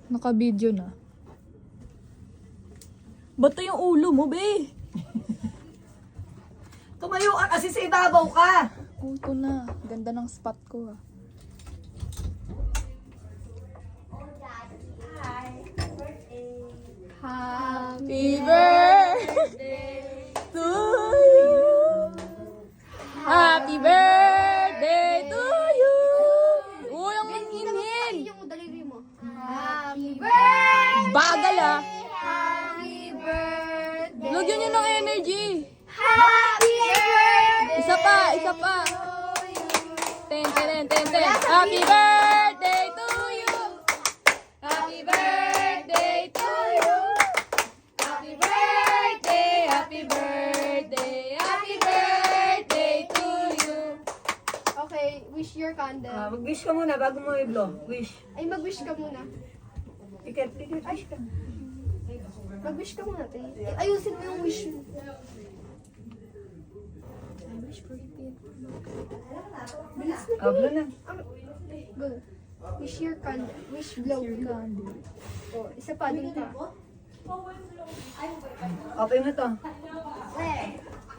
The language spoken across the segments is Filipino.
Naka-video na. Ba't to yung ulo mo, be? Tumayo ka kasi sa ibabaw ka. Oh, ito na. Ganda ng spot ko, ah. Happy birthday to you. Happy birthday to you. Uy, ang inhale. Yung daliri mo. Happy birthday! Bagal, ah. Happy birthday! Lagyan niyo ng energy. Happy birthday! Isa pa, isa pa. Ten. Happy birthday to you. Happy birthday to you. Happy birthday, happy birthday, happy birthday to you. Okay, wish your candle. Mag-wish ka muna bago mo i-blow. Wish. Ay, mag-wish ka muna. Ikat, wish ka. Mag-wish ka muna, te. Ayusin mo yung wish mo. Bilis na. Blow na. Go. Wish your candle. Wish blow. Oh, isa pa, dun pa. Open mo to.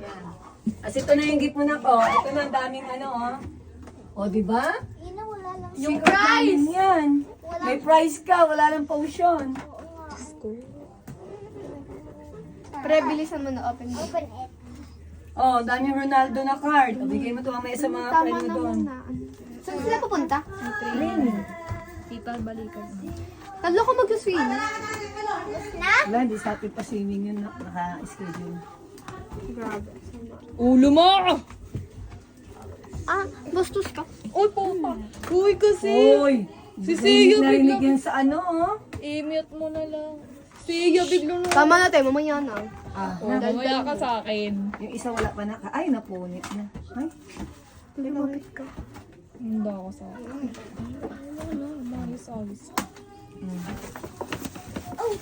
Yan. As ito na yung gift mo na ko. Ito na ang daming ano, oh. O, di ba? Ina, wala lang. Yung prize! Yan. May prize ka, wala lang potion. Pre, bilisan mo na open mo. Open it. Oh, daming Ronaldo na card. O, bigay mo to mamaya sa mga Tama friend mo doon. naman na. Saan sila pupunta? Tita, balikan. Tatlo ko mag-swim. Wala, di sa atin pa swimming yun. Naka-schedule. Grabe. Ulo mo! Ah, bastos ka. Uy, papa. Uy, kasi. Uy! Si Sia Narinig bigla. yan sa ano, oh. I-mute mo na lang. Sia, bigla na. Tama na tayo, mamaya na. Ah, Oh, mamaya ka sa akin. yung isa wala pa na. Ay, napunit na. Ay, Lumapit ka. Hindi ako sa akin. Wala, maayos-ayos. Oh,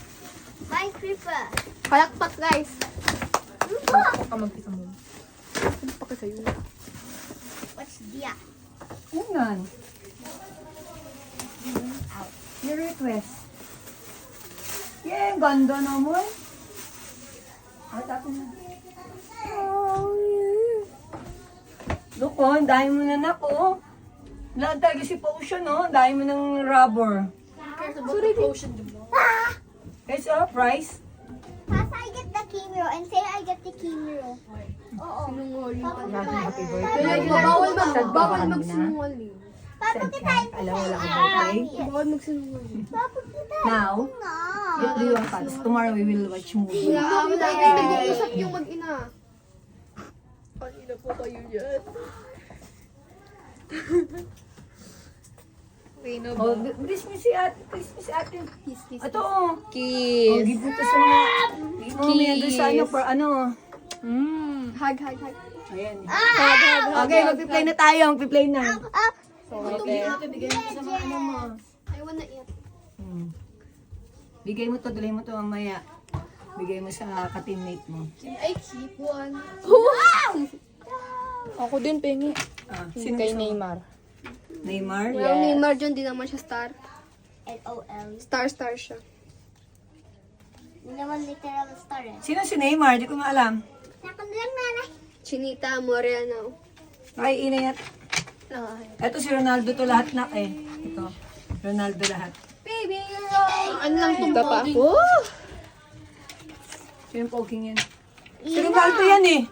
my creeper. Palakpak, guys. Huwag ka mag-isa mo. Ano pa ka sa'yo? What's dia? unan. Your request. Yeah, ganda naman. Ah, tapos na. Oh, yeah. Look, oh, ang dami mo na nako. Lahat talaga si potion, oh. Ang dami mo ng rubber. Guys, oh, price. Papa, I get the key mirror and say I get the key mirror. Oo. Sinungaling ka. Happy Kaya birthday. bawal magsinungaling. Papa, kita Alam mo lang ang birthday. Bawal magsinungaling. Papa, kita Now, na. what do you want, Pats? Tomorrow we will watch movie. Nag-uusap yung mag-ina. Kanina po kayo dyan. Rino Oh, please me si ate. Please me si ate. Kiss, kiss. Ito, oh. Oh, Kiss. give mo to sa mga... Give mo mamaya doon sa ano, for ano. Hug, hug, hug. Ayan. Okay, mag-play na tayo. Mag-play na. Okay. Bigay mo to sa mga ano mo. I wanna eat. Bigay mo to, dalhin mo to mamaya. Bigay mo sa ka-teammate mo. I keep one. Ako din, pengi. Ah, Kay gusto mo? Neymar. Neymar? Well, Neymar dyan, di naman siya star. LOL. Star siya. Hindi naman literal star eh. Sino si Neymar? Di ko nga alam. Nakon lang nanay. Chinita Moreno. Ay, inay at... Ito si Ronaldo to lahat na eh. Ito. Ronaldo lahat. Baby, ano lang itong Ito pa. poking? Sino yung poking yan? Si Ronaldo yan eh.